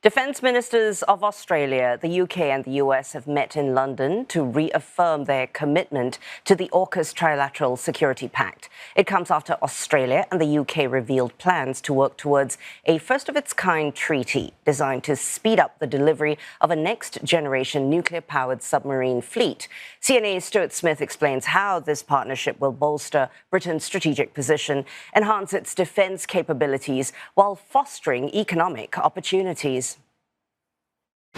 Defence ministers of Australia, the UK and the US have met in London to reaffirm their commitment to the Aukus trilateral security pact. It comes after Australia and the UK revealed plans to work towards a first-of-its-kind treaty designed to speed up the delivery of a next-generation nuclear-powered submarine fleet. CNA's Stuart Smith explains how this partnership will bolster Britain's strategic position, enhance its defence capabilities while fostering economic opportunities.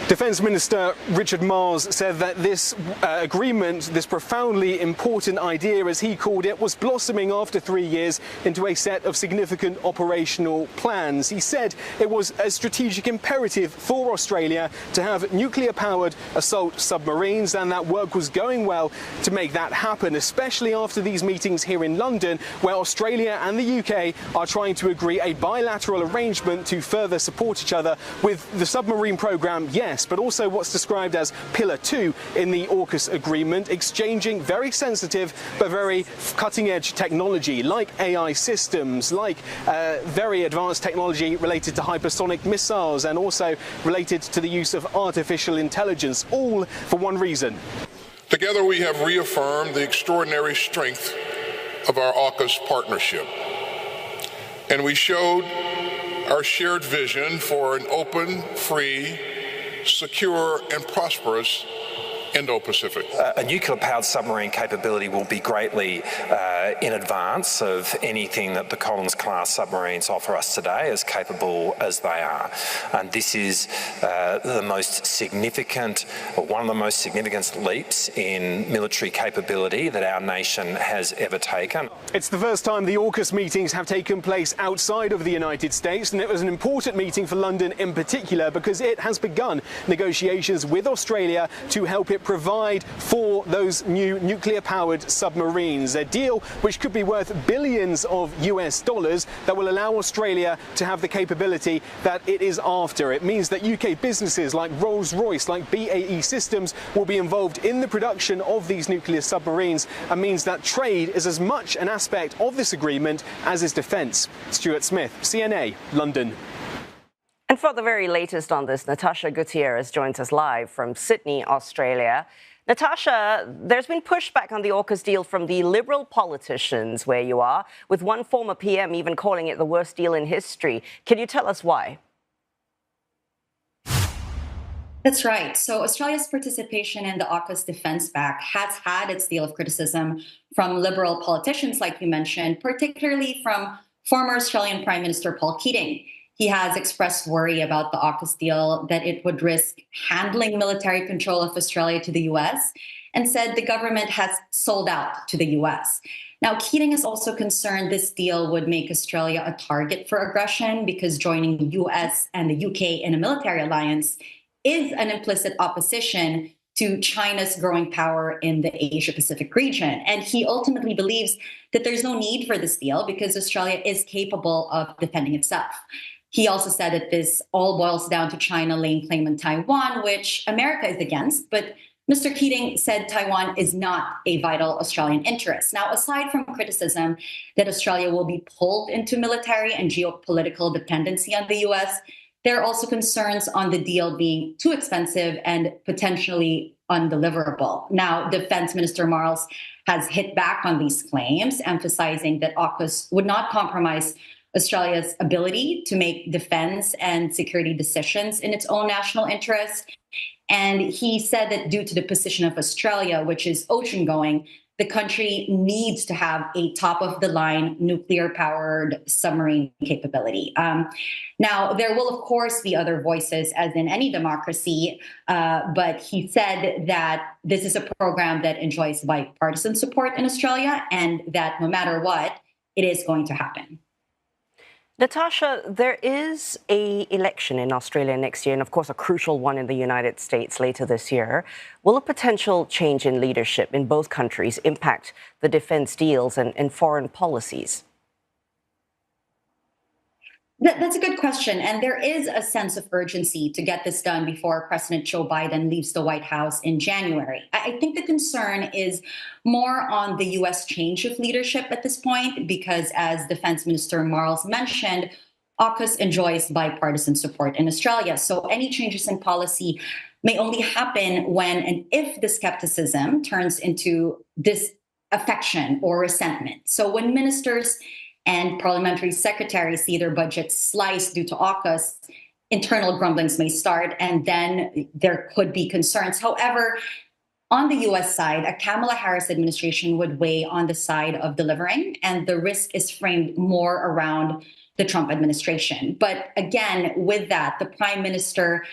Defence Minister Richard Marles said that this agreement, this profoundly important idea, as he called it, was blossoming after 3 years into a set of significant operational plans. He said it was a strategic imperative for Australia to have nuclear-powered assault submarines, and that work was going well to make that happen, especially after these meetings here in London, where Australia and the UK are trying to agree a bilateral arrangement to further support each other with the submarine programme, yes, but also what's described as Pillar 2 in the Aukus agreement, exchanging very sensitive but very cutting-edge technology like AI systems, like very advanced technology related to hypersonic missiles, and also related to the use of artificial intelligence, all for one reason. Together we have reaffirmed the extraordinary strength of our Aukus partnership, and we showed our shared vision for an open, free, secure and prosperous Indo-Pacific. A nuclear-powered submarine capability will be greatly in advance of anything that the Collins-class submarines offer us today, as capable as they are. And this is the most significant, or one of the most significant leaps in military capability that our nation has ever taken. It's the first time the Aukus meetings have taken place outside of the United States, and it was an important meeting for London in particular because it has begun negotiations with Australia to help it provide for those new nuclear-powered submarines, a deal which could be worth billions of US dollars that will allow Australia to have the capability that it is after. It means that UK businesses like Rolls-Royce, like BAE Systems, will be involved in the production of these nuclear submarines, and means that trade is as much an aspect of this agreement as is defence. Stuart Smith, CNA, London. And for the very latest on this, Natasha Gutierrez joins us live from Sydney, Australia. Natasha, there's been pushback on the Aukus deal from the Liberal politicians where you are, with one former PM even calling it the worst deal in history. Can you tell us why? That's right. So Australia's participation in the Aukus Defence Pact has had its deal of criticism from Liberal politicians, like you mentioned, particularly from former Australian Prime Minister Paul Keating. He has expressed worry about the Aukus deal, that it would risk handling military control of Australia to the US, and said the government has sold out to the US. Now, Keating is also concerned this deal would make Australia a target for aggression because joining the US and the UK in a military alliance is an implicit opposition to China's growing power in the Asia-Pacific region. And he ultimately believes that there's no need for this deal because Australia is capable of defending itself. He also said that this all boils down to China laying claim on Taiwan, which America is against. But Mr. Keating said Taiwan is not a vital Australian interest. Now, aside from criticism that Australia will be pulled into military and geopolitical dependency on the US, there are also concerns on the deal being too expensive and potentially undeliverable. Now, Defense Minister Marles has hit back on these claims, emphasizing that AUKUS would not compromise Australia's ability to make defense and security decisions in its own national interest. And he said that due to the position of Australia, which is ocean-going, the country needs to have a top-of-the-line nuclear-powered submarine capability. Now, there will, of course, be other voices, as in any democracy, but he said that this is a program that enjoys bipartisan support in Australia and that no matter what, it is going to happen. Natasha, there is an election in Australia next year, and of course a crucial one in the United States later this year. Will a potential change in leadership in both countries impact the defence deals and foreign policies? That's a good question. And there is a sense of urgency to get this done before President Joe Biden leaves the White House in January. I think the concern is more on the U.S. change of leadership at this point, because as Defense Minister Marles mentioned, AUKUS enjoys bipartisan support in Australia. So any changes in policy may only happen when and if the skepticism turns into disaffection or resentment. So when ministers and parliamentary secretaries see their budgets sliced due to AUKUS, internal grumblings may start, and then there could be concerns. However, on the US side, a Kamala Harris administration would weigh on the side of delivering, and the risk is framed more around the Trump administration. But again, with that, the prime minister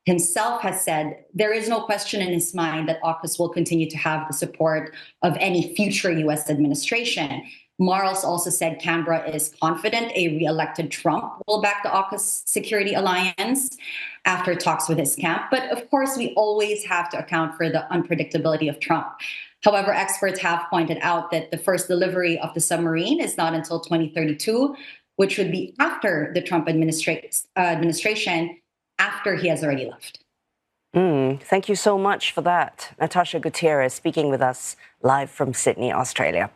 himself has said there is no question in his mind that AUKUS will continue to have the support of any future US administration. Marles also said Canberra is confident a re-elected Trump will back the AUKUS security alliance after talks with his camp. But of course, we always have to account for the unpredictability of Trump. However, experts have pointed out that the first delivery of the submarine is not until 2032, which would be after the Trump administration, after he has already left. Thank you so much for that. Natasha Gutierrez speaking with us live from Sydney, Australia.